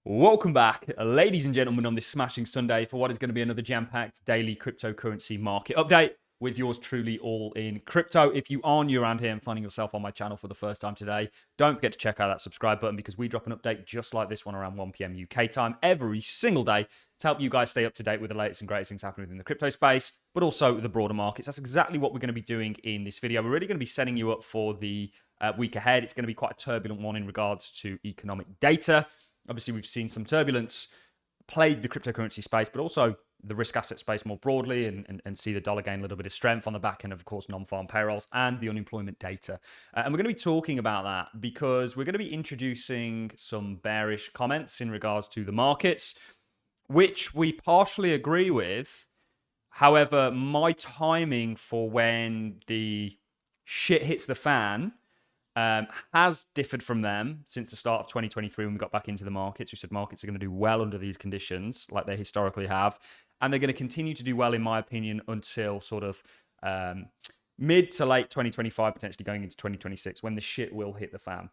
Welcome back, ladies and gentlemen, on this smashing Sunday for what is going to be another jam-packed daily cryptocurrency market update with yours truly, All In Crypto. If you are new around here and finding yourself on my channel for the first time today, don't forget to check out that subscribe button because we drop an update just like this one around 1 p.m. UK time every single day to help you guys stay up to date with the latest and greatest things happening within the crypto space, but also the broader markets. That's exactly what we're going to be doing in this video. We're really going to be setting you up for the week ahead. It's going to be quite a turbulent one in regards to economic data. Obviously, we've seen some turbulence plague the cryptocurrency space, but also the risk asset space more broadly, and see the dollar gain a little bit of strength on the back end of course, non-farm payrolls and the unemployment data. And we're going to be talking about that because we're going to be introducing some bearish comments in regards to the markets, which we partially agree with. However, my timing for when the shit hits the fan has differed from them since the start of 2023 when we got back into the markets. We said markets are going to do well under these conditions like they historically have. And they're going to continue to do well, in my opinion, until sort of mid to late 2025, potentially going into 2026, when the shit will hit the fan.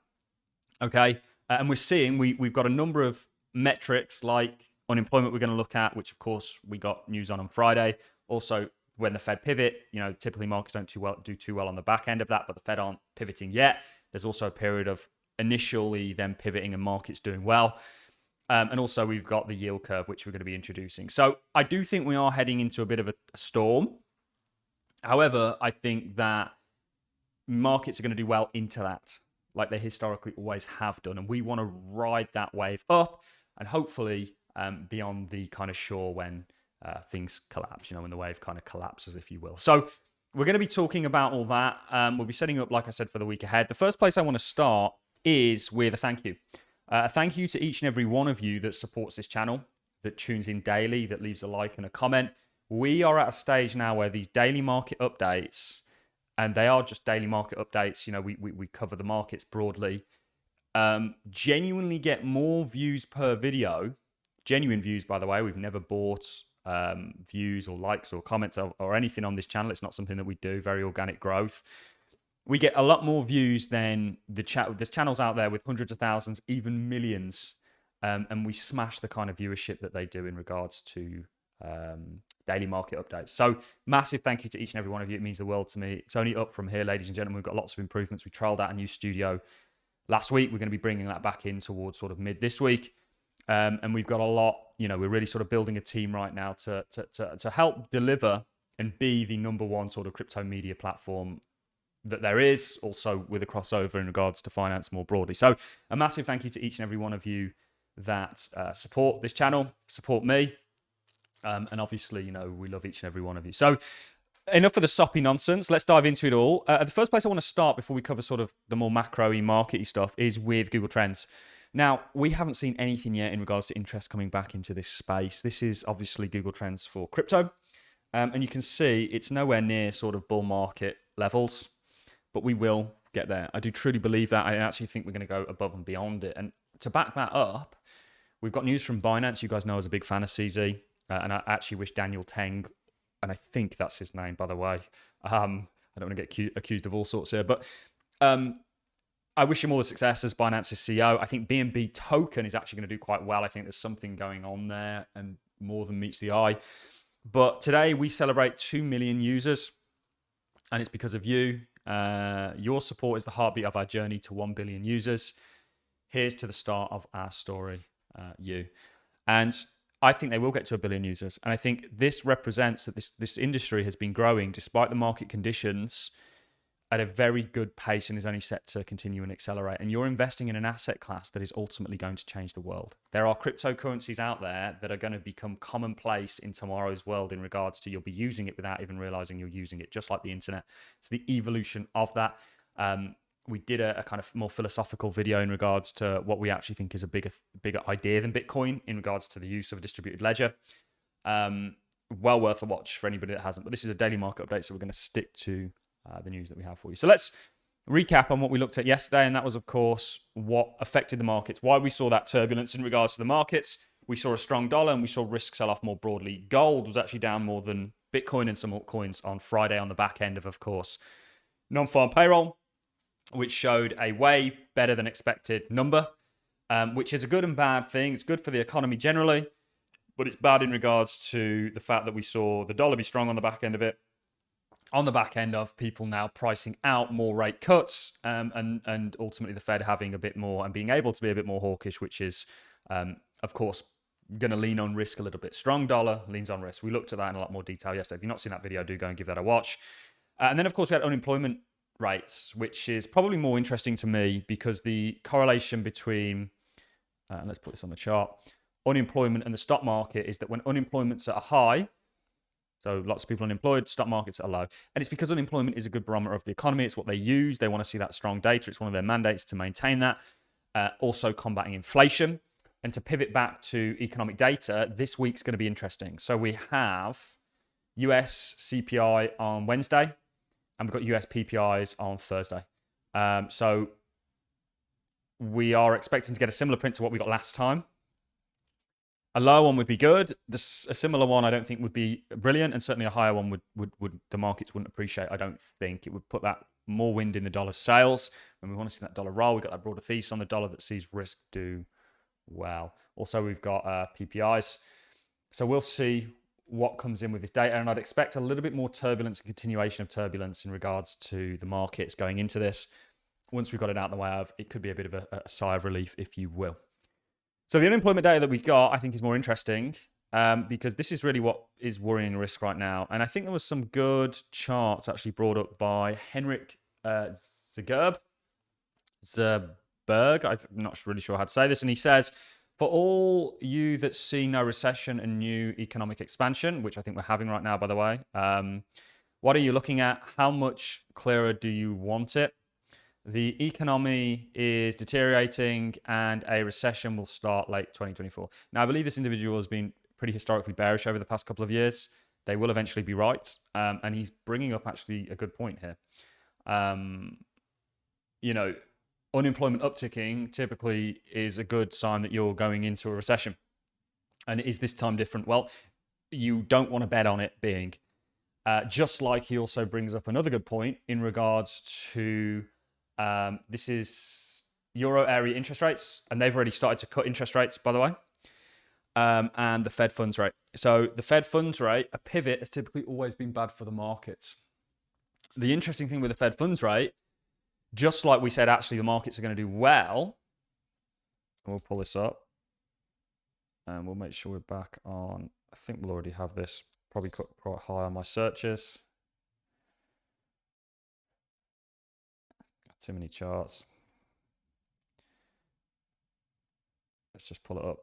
Okay? And we're seeing, we've got a number of metrics like unemployment we're going to look at, which of course we got news on Friday. Also, when the Fed pivot, typically markets don't do too well on the back end of that, but the Fed aren't pivoting yet. There's also a period of initially them pivoting and markets doing well. And also we've got the yield curve, which we're going to be introducing. So I do think we are heading into a bit of a storm. However, I think that markets are going to do well into that, like they historically always have done. And we want to ride that wave up and hopefully be on the kind of shore when things collapse, when the wave kind of collapses, if you will. So we're going to be talking about all that. We'll be setting up, like I said, for the week ahead. The first place I want to start is with a thank you. A thank you to each and every one of you that supports this channel, that tunes in daily, that leaves a like and a comment. We are at a stage now where these daily market updates, and they are just daily market updates, we cover the markets broadly, genuinely get more views per video. Genuine views, by the way. We've never bought views or likes or comments or anything on this channel. It's not something that we do. Very organic growth. We get a lot more views than the chat. There's channels out there with hundreds of thousands, even millions, and we smash the kind of viewership that they do in regards to daily market updates. So massive thank you to each and every one of you. It means the world to me. It's only up from here, ladies and gentlemen. We've got lots of improvements. We trialed out a new studio last week. We're going to be bringing that back in towards sort of mid this week. And we've got a lot, we're really sort of building a team right now to help deliver and be the number one sort of crypto media platform that there is, also with a crossover in regards to finance more broadly. So a massive thank you to each and every one of you that support this channel, support me. And obviously, we love each and every one of you. So enough of the soppy nonsense. Let's dive into it all. The first place I want to start before we cover sort of the more macro-y, market-y stuff is with Google Trends. Now, we haven't seen anything yet in regards to interest coming back into this space. This is obviously Google Trends for crypto. And you can see it's nowhere near sort of bull market levels, but we will get there. I do truly believe that. I actually think we're going to go above and beyond it. And to back that up, we've got news from Binance. You guys know I was a big fan of CZ. And I actually wish Daniel Teng, and I think that's his name, by the way. I don't want to get accused of all sorts here, but I wish him all the success as Binance's CEO. I think BNB token is actually going to do quite well. I think there's something going on there and more than meets the eye. But today we celebrate 2 million users, and it's because of you. Your support is the heartbeat of our journey to 1 billion users. Here's to the start of our story, you. And I think they will get to 1 billion users. And I think this represents that this industry has been growing despite the market conditions at a very good pace and is only set to continue and accelerate. And you're investing in an asset class that is ultimately going to change the world. There are cryptocurrencies out there that are going to become commonplace in tomorrow's world in regards to you'll be using it without even realizing you're using it, just like the internet. It's the evolution of that. We did a kind of more philosophical video in regards to what we actually think is a bigger idea than Bitcoin in regards to the use of a distributed ledger. Well worth a watch for anybody that hasn't. But this is a daily market update, so we're going to stick to the news that we have for you. So let's recap on what we looked at yesterday, and that was, of course, what affected the markets, why we saw that turbulence in regards to the markets. We saw a strong dollar, and we saw risk sell off more broadly. Gold was actually down more than Bitcoin and some altcoins on Friday on the back end of course, non-farm payroll, which showed a way better than expected number. which is a good and bad thing. It's good for the economy generally, but it's bad in regards to the fact that we saw the dollar be strong on the back end of it, on the back end of people now pricing out more rate cuts, and ultimately the Fed having a bit more and being able to be a bit more hawkish, which is, of course, going to lean on risk a little bit. Strong dollar leans on risk. We looked at that in a lot more detail yesterday. If you've not seen that video, do go and give that a watch. And then, of course, we had unemployment rates, which is probably more interesting to me because the correlation between, let's put this on the chart, unemployment and the stock market is that when unemployment's at a high, so lots of people unemployed, stock markets are low. And it's because unemployment is a good barometer of the economy. It's what they use. They want to see that strong data. It's one of their mandates to maintain that. Also combating inflation. And to pivot back to economic data, this week's going to be interesting. So we have US CPI on Wednesday, and we've got US PPIs on Thursday. So we are expecting to get a similar print to what we got last time. A lower one would be good. A similar one I don't think would be brilliant, and certainly a higher one would the markets wouldn't appreciate. I don't think it would put that more wind in the dollar's sails. When we want to see that dollar roll, we've got that broader thesis on the dollar that sees risk do well. Also, we've got PPIs. So we'll see what comes in with this data, and I'd expect a little bit more turbulence and continuation of turbulence in regards to the markets going into this. Once we've got it out of the way of, it could be a bit of a sigh of relief, if you will. So the unemployment data that we've got, I think, is more interesting because this is really what is worrying risk right now. And I think there was some good charts actually brought up by Henrik Zerberg. I'm not really sure how to say this. And he says, for all you that see no recession and new economic expansion, which I think we're having right now, by the way, what are you looking at? How much clearer do you want it? The economy is deteriorating and a recession will start late 2024. Now, I believe this individual has been pretty historically bearish over the past couple of years. They will eventually be right. And he's bringing up actually a good point here. Unemployment upticking typically is a good sign that you're going into a recession. And is this time different? Well, you don't want to bet on it being. Just like he also brings up another good point in regards to this is Euro area interest rates, and they've already started to cut interest rates, by the way, and the Fed funds rate. So the Fed funds rate, a pivot, has typically always been bad for the markets. The interesting thing with the Fed funds rate, just like we said, actually the markets are going to do well. We'll pull this up, and we'll make sure we're back on. I think we'll already have this probably quite high on my searches. Too many charts. Let's just pull it up.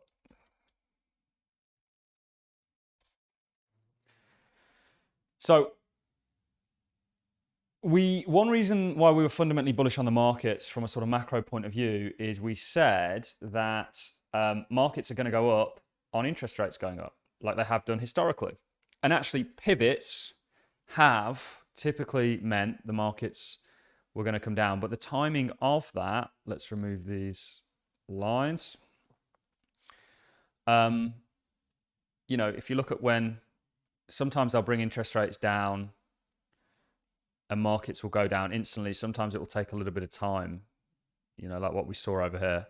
So one reason why we were fundamentally bullish on the markets from a sort of macro point of view is we said that markets are going to go up on interest rates going up, like they have done historically. And actually pivots have typically meant the markets we're going to come down. But the timing of that, let's remove these lines. If you look at when sometimes they'll bring interest rates down and markets will go down instantly. Sometimes it will take a little bit of time, like what we saw over here.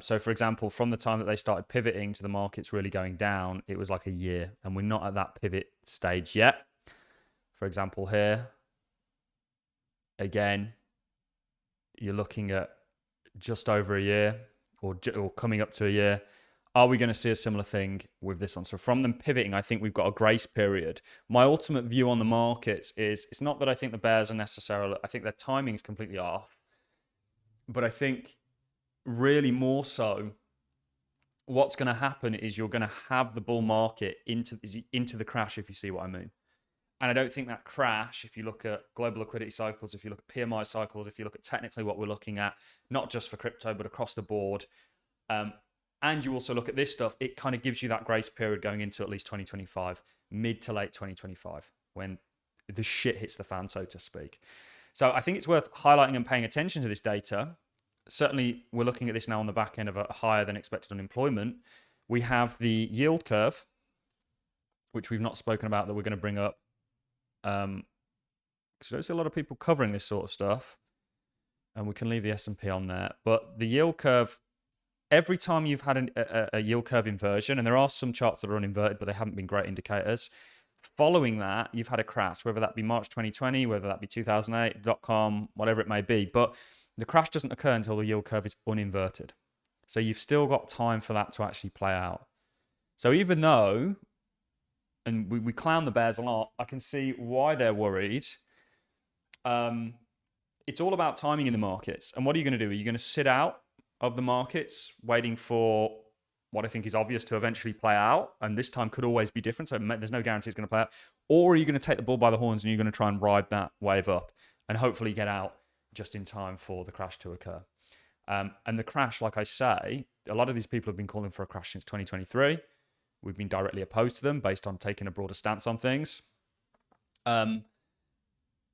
So for example, from the time that they started pivoting to the markets really going down, it was like a year, and we're not at that pivot stage yet. For example, here, again, you're looking at just over a year or coming up to a year. Are we going to see a similar thing with this one? So from them pivoting, I think we've got a grace period. My ultimate view on the markets is it's not that I think the bears are necessarily, I think their timing is completely off. But I think really more so what's going to happen is you're going to have the bull market into the crash, if you see what I mean. And I don't think that crash, if you look at global liquidity cycles, if you look at PMI cycles, if you look at technically what we're looking at, not just for crypto, but across the board, and you also look at this stuff, it kind of gives you that grace period going into at least 2025, mid to late 2025, when the shit hits the fan, so to speak. So I think it's worth highlighting and paying attention to this data. Certainly, we're looking at this now on the back end of a higher than expected unemployment. We have the yield curve, which we've not spoken about, that we're going to bring up. Because I don't see a lot of people covering this sort of stuff. And we can leave the S&P on there. But the yield curve every time you've had a yield curve inversion, and there are some charts that are uninverted, but they haven't been great indicators. Following that, you've had a crash, whether that be March 2020, whether that be 2008, .com, whatever it may be. But the crash doesn't occur until the yield curve is uninverted. So you've still got time for that to actually play out. So even though, and we clown the bears a lot, I can see why they're worried. It's all about timing in the markets. And what are you going to do? Are you going to sit out of the markets waiting for what I think is obvious to eventually play out? And this time could always be different. So there's no guarantee it's going to play out. Or are you going to take the bull by the horns and you're going to try and ride that wave up and hopefully get out just in time for the crash to occur? And the crash, like I say, a lot of these people have been calling for a crash since 2023. We've been directly opposed to them based on taking a broader stance on things.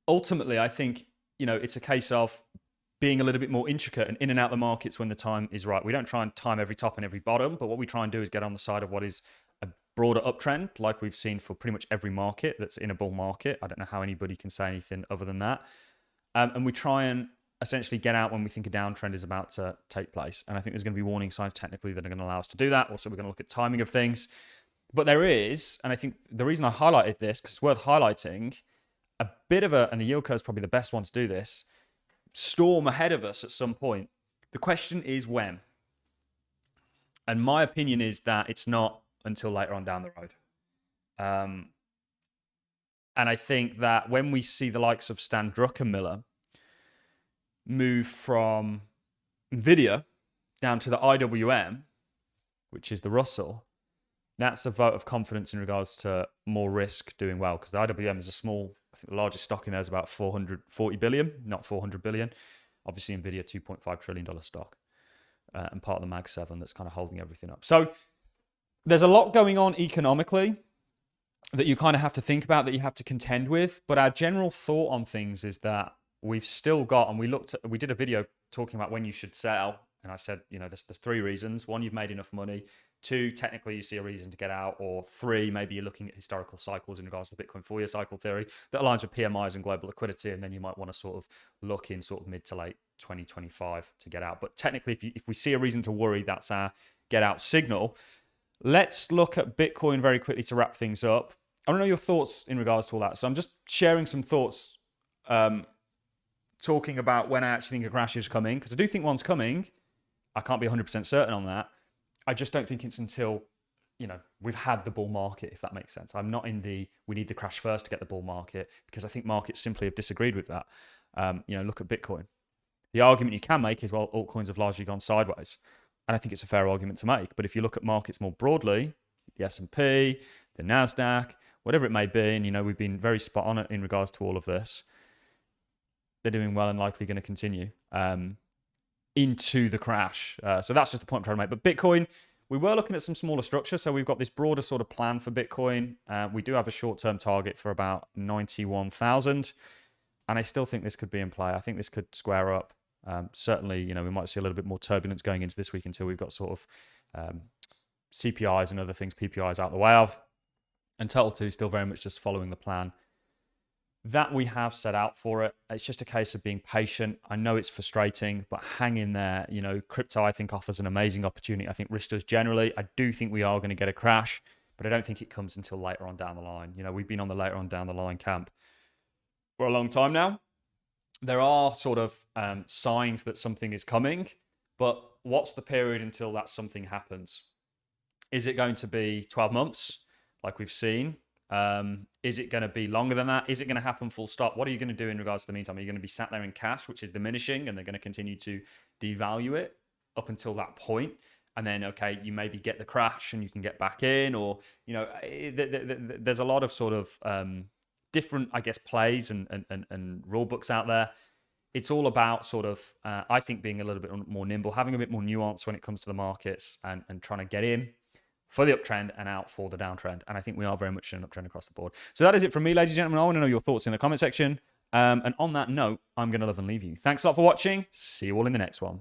Ultimately, I think, it's a case of being a little bit more intricate and in and out the markets when the time is right. We don't try and time every top and every bottom, but what we try and do is get on the side of what is a broader uptrend, like we've seen for pretty much every market that's in a bull market. I don't know how anybody can say anything other than that. And we try and essentially get out when we think a downtrend is about to take place. And I think there's going to be warning signs technically that are going to allow us to do that. Also, we're going to look at timing of things. But there is, and I think the reason I highlighted this, because it's worth highlighting, a bit of and the yield curve is probably the best one to do this, storm ahead of us at some point. The question is when. And my opinion is that it's not until later on down the road. And I think that when we see the likes of Stan Druckenmiller move from NVIDIA down to the IWM, which is the Russell, that's a vote of confidence in regards to more risk doing well, because the IWM is a small, I think the largest stock in there is about 440 billion, not 400 billion. Obviously, NVIDIA, $2.5 trillion stock, and part of the Mag 7 that's kind of holding everything up. So there's a lot going on economically that you kind of have to think about, that you have to contend with. But our general thought on things is that we've still got, and we did a video talking about when you should sell. And I said, there's 3 reasons. 1, you've made enough money. 2, technically you see a reason to get out. Or 3, maybe you're looking at historical cycles in regards to the Bitcoin 4-year cycle theory that aligns with PMIs and global liquidity. And then you might want to sort of look in sort of mid to late 2025 to get out. But technically, if we see a reason to worry, that's our get out signal. Let's look at Bitcoin very quickly to wrap things up. I don't know your thoughts in regards to all that. So I'm just sharing some thoughts, talking about when I actually think a crash is coming, because I do think one's coming. I can't be 100% certain on that. I just don't think it's until, we've had the bull market, if that makes sense. I'm not in we need the crash first to get the bull market, because I think markets simply have disagreed with that. Look at Bitcoin. The argument you can make is, well, altcoins have largely gone sideways. And I think it's a fair argument to make. But if you look at markets more broadly, the S&P, the NASDAQ, whatever it may be, and, we've been very spot on in regards to all of this, they're doing well and likely going to continue into the crash. So that's just the point I'm trying to make. But Bitcoin, we were looking at some smaller structure. So we've got this broader sort of plan for Bitcoin. We do have a short-term target for about 91,000. And I still think this could be in play. I think this could square up. Certainly, we might see a little bit more turbulence going into this week until we've got sort of CPIs and other things, PPIs out the way of. And Turtle 2 still very much just following the plan that we have set out for it. It's just a case of being patient. I know it's frustrating, but hang in there. Crypto, I think, offers an amazing opportunity. I think risk does generally. I do think we are going to get a crash, but I don't think it comes until later on down the line. We've been on the later on down the line camp for a long time now. There are sort of signs that something is coming, but what's the period until that something happens? Is it going to be 12 months like we've seen? Is it going to be longer than that? Is it going to happen full stop? What are you going to do in regards to the meantime? Are you going to be sat there in cash, which is diminishing, and they're going to continue to devalue it up until that point? And then, okay, you maybe get the crash and you can get back in, or, there's a lot of sort of different, I guess, plays and rule books out there. It's all about sort of, I think, being a little bit more nimble, having a bit more nuance when it comes to the markets, and trying to get in for the uptrend and out for the downtrend. And I think we are very much in an uptrend across the board. So that is it from me, ladies and gentlemen. I want to know your thoughts in the comment section. And on that note, I'm going to love and leave you. Thanks a lot for watching. See you all in the next one.